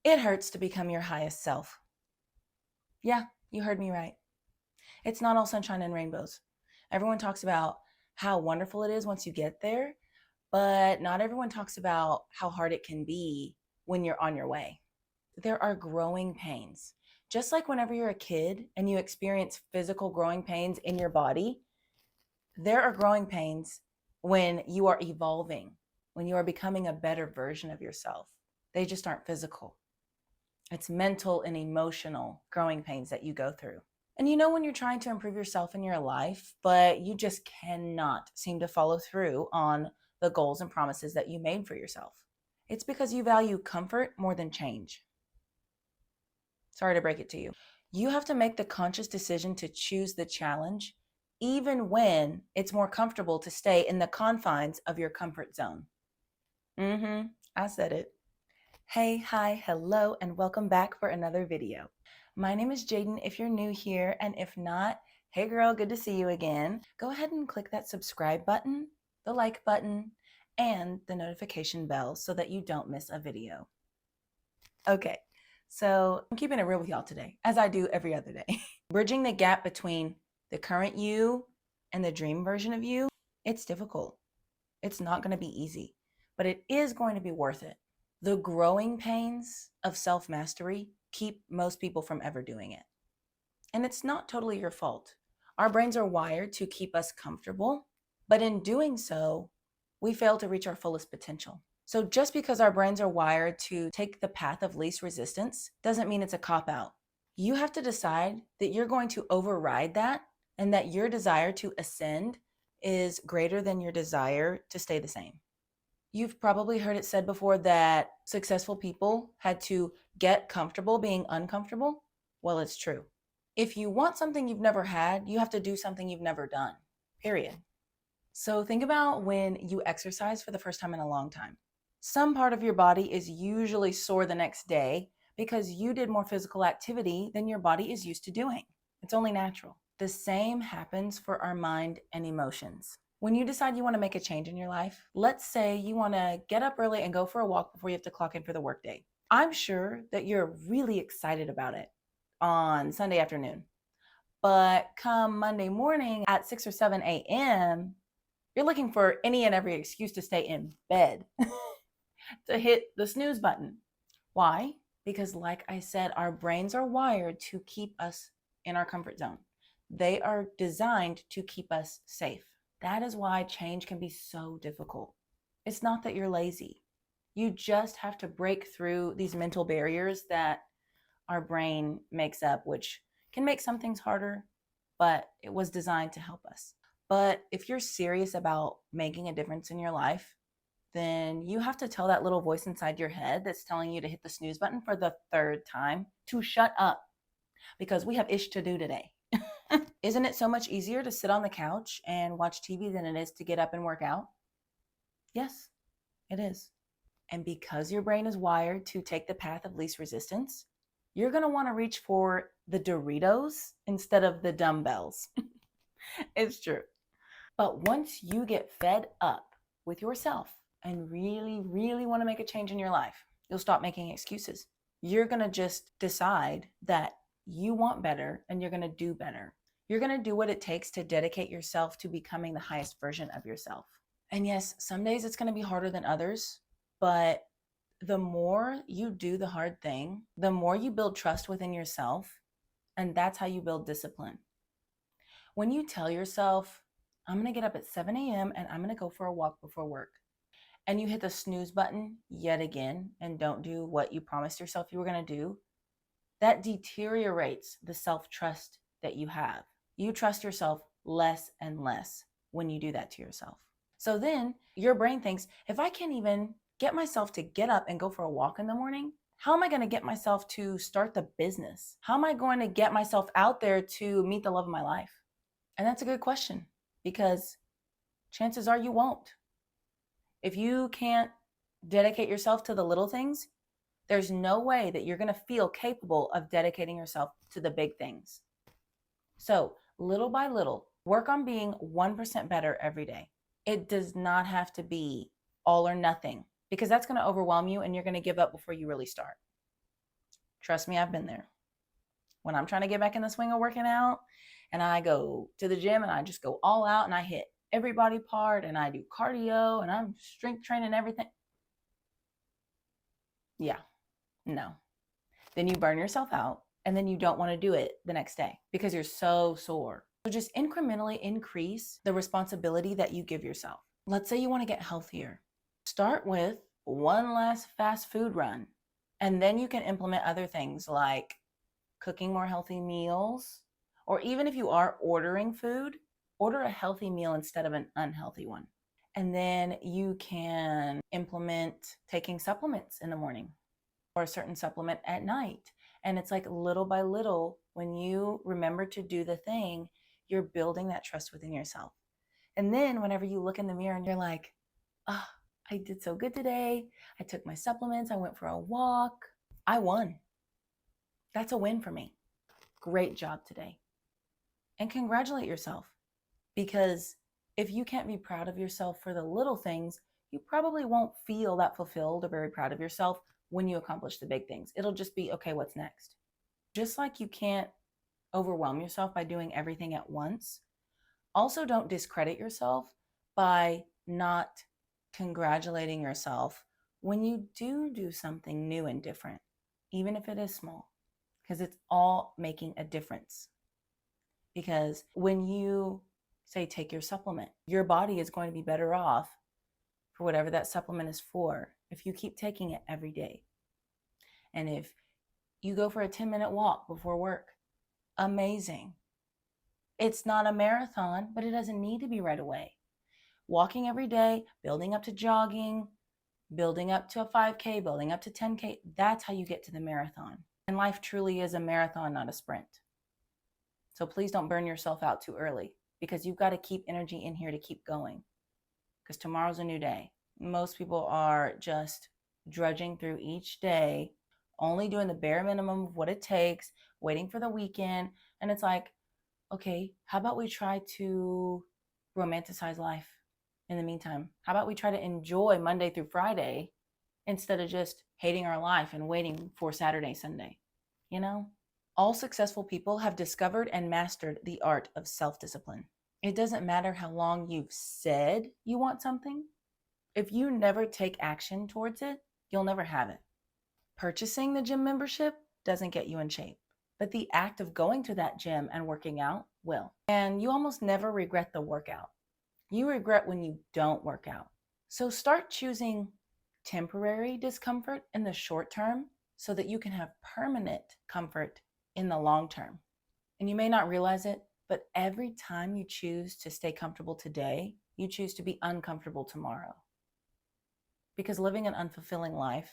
It hurts to become your highest self. Yeah, you heard me right. It's not all sunshine and rainbows. Everyone talks about how wonderful it is once you get there, but not everyone talks about how hard it can be when you're on your way. There are growing pains. Just like whenever you're a kid and you experience physical growing pains in your body, there are growing pains when you are evolving, when you are becoming a better version of yourself. They just aren't physical. It's mental and emotional growing pains that you go through. And you know when you're trying to improve yourself in your life, but you just cannot seem to follow through on the goals and promises that you made for yourself. It's because you value comfort more than change. Sorry to break it to you. You have to make the conscious decision to choose the challenge, even when it's more comfortable to stay in the confines of your comfort zone. I said it. Hey, hi, hello, and welcome back for another video. My name is Jaden if you're new here, and if not, hey girl, good to see you again. Go ahead and click that subscribe button, the like button, and the notification bell so that you don't miss a video. Okay, so I'm keeping it real with y'all today, as I do every other day. Bridging the gap between the current you and the dream version of you, it's difficult. It's not going to be easy, but it is going to be worth it. The growing pains of self-mastery keep most people from ever doing it. And it's not totally your fault. Our brains are wired to keep us comfortable, but in doing so, we fail to reach our fullest potential. So just because our brains are wired to take the path of least resistance doesn't mean it's a cop-out. You have to decide that you're going to override that and that your desire to ascend is greater than your desire to stay the same. You've probably heard it said before that successful people had to get comfortable being uncomfortable. Well, it's true. If you want something you've never had, you have to do something you've never done, period. So think about when you exercise for the first time in a long time. Some part of your body is usually sore the next day because you did more physical activity than your body is used to doing. It's only natural. The same happens for our mind and emotions. When you decide you want to make a change in your life, let's say you want to get up early and go for a walk before you have to clock in for the workday. I'm sure that you're really excited about it on Sunday afternoon. But come Monday morning at 6 or 7 a.m., you're looking for any and every excuse to stay in bed, to hit the snooze button. Why? Because like I said, our brains are wired to keep us in our comfort zone. They are designed to keep us safe. That is why change can be so difficult. It's not that you're lazy. You just have to break through these mental barriers that our brain makes up, which can make some things harder, but it was designed to help us. But if you're serious about making a difference in your life, then you have to tell that little voice inside your head that's telling you to hit the snooze button for the third time to shut up, because we have ish to do today. Isn't it so much easier to sit on the couch and watch TV than it is to get up and work out? Yes, it is. And because your brain is wired to take the path of least resistance, you're going to want to reach for the Doritos instead of the dumbbells. It's true. But once you get fed up with yourself and really, really want to make a change in your life, you'll stop making excuses. You're going to just decide that you want better and you're going to do better. You're going to do what it takes to dedicate yourself to becoming the highest version of yourself. And yes, some days it's going to be harder than others, but the more you do the hard thing, the more you build trust within yourself, and that's how you build discipline. When you tell yourself, I'm going to get up at 7 a.m. and I'm going to go for a walk before work, and you hit the snooze button yet again and don't do what you promised yourself you were going to do, that deteriorates the self-trust that you have. You trust yourself less and less when you do that to yourself. So then your brain thinks, if I can't even get myself to get up and go for a walk in the morning, how am I going to get myself to start the business? How am I going to get myself out there to meet the love of my life? And that's a good question, because chances are you won't. If you can't dedicate yourself to the little things, there's no way that you're going to feel capable of dedicating yourself to the big things. So little by little, work on being 1% better every day. It does not have to be all or nothing, because that's going to overwhelm you and you're going to give up before you really start. Trust me, I've been there. When I'm trying to get back in the swing of working out and I go to the gym and I just go all out and I hit every body part and I do cardio and I'm strength training everything. Yeah, no. Then you burn yourself out and then you don't want to do it the next day because you're so sore. So just incrementally increase the responsibility that you give yourself. Let's say you want to get healthier. Start with one last fast food run, and then you can implement other things like cooking more healthy meals, or even if you are ordering food, order a healthy meal instead of an unhealthy one. And then you can implement taking supplements in the morning or a certain supplement at night. And it's like little by little, when you remember to do the thing, you're building that trust within yourself. And then whenever you look in the mirror and you're like, oh, I did so good today. I took my supplements. I went for a walk. I won. That's a win for me. Great job today. And congratulate yourself, because if you can't be proud of yourself for the little things, you probably won't feel that fulfilled or very proud of yourself when you accomplish the big things. It'll just be, okay, what's next? Just like you can't overwhelm yourself by doing everything at once, also don't discredit yourself by not congratulating yourself when you do something new and different, even if it is small, because it's all making a difference. Because when you say take your supplement, your body is going to be better off for whatever that supplement is for if you keep taking it every day. And if you go for a 10-minute walk before work, amazing. It's not a marathon, but it doesn't need to be right away. Walking every day, building up to jogging, building up to a 5K, building up to 10K, that's how you get to the marathon. And life truly is a marathon, not a sprint. So please don't burn yourself out too early, because you've got to keep energy in here to keep going, because tomorrow's a new day. Most people are just drudging through each day, only doing the bare minimum of what it takes, waiting for the weekend. And it's like, okay, how about we try to romanticize life in the meantime? How about we try to enjoy Monday through Friday instead of just hating our life and waiting for Saturday, Sunday? You know? All successful people have discovered and mastered the art of self-discipline. It doesn't matter how long you've said you want something. If you never take action towards it, you'll never have it. Purchasing the gym membership doesn't get you in shape, but the act of going to that gym and working out will. And you almost never regret the workout. You regret when you don't work out. So start choosing temporary discomfort in the short term so that you can have permanent comfort in the long term. And you may not realize it, but every time you choose to stay comfortable today, you choose to be uncomfortable tomorrow. Because living an unfulfilling life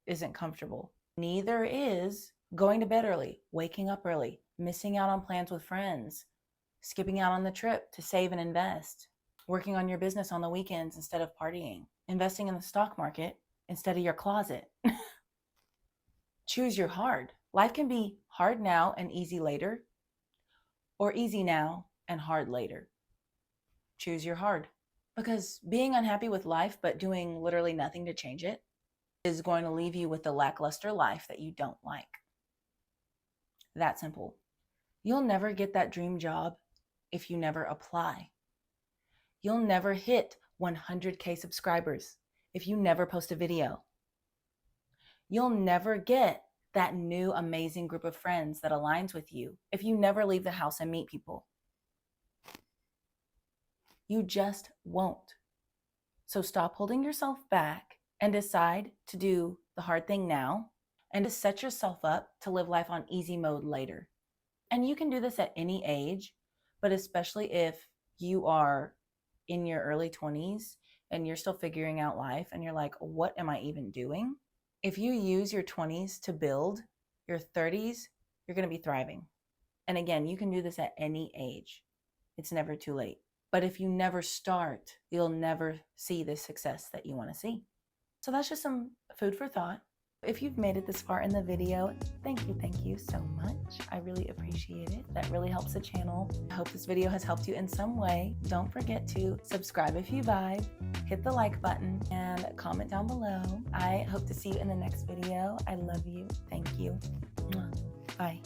isn't comfortable. Neither is going to bed early, waking up early, missing out on plans with friends, skipping out on the trip to save and invest, working on your business on the weekends instead of partying, investing in the stock market instead of your closet. Choose your hard. Life can be hard now and easy later, or easy now and hard later. Choose your hard. Because being unhappy with life but doing literally nothing to change it is going to leave you with the lackluster life that you don't like. That simple. You'll never get that dream job if you never apply. You'll never hit 100K subscribers if you never post a video. You'll never get that new amazing group of friends that aligns with you if you never leave the house and meet people. You just won't. So stop holding yourself back and decide to do the hard thing now and to set yourself up to live life on easy mode later. And you can do this at any age, but especially if you are in your early 20s and you're still figuring out life and you're like, what am I even doing? If you use your 20s to build your 30s, you're going to be thriving. And again, you can do this at any age. It's never too late. But if you never start, you'll never see the success that you want to see. So that's just some food for thought. If you've made it this far in the video, thank you so much. I really appreciate it. That really helps the channel. I hope this video has helped you in some way. Don't forget to subscribe if you vibe, hit the like button, and comment down below. I hope to see you in the next video. I love you. Thank you. Bye.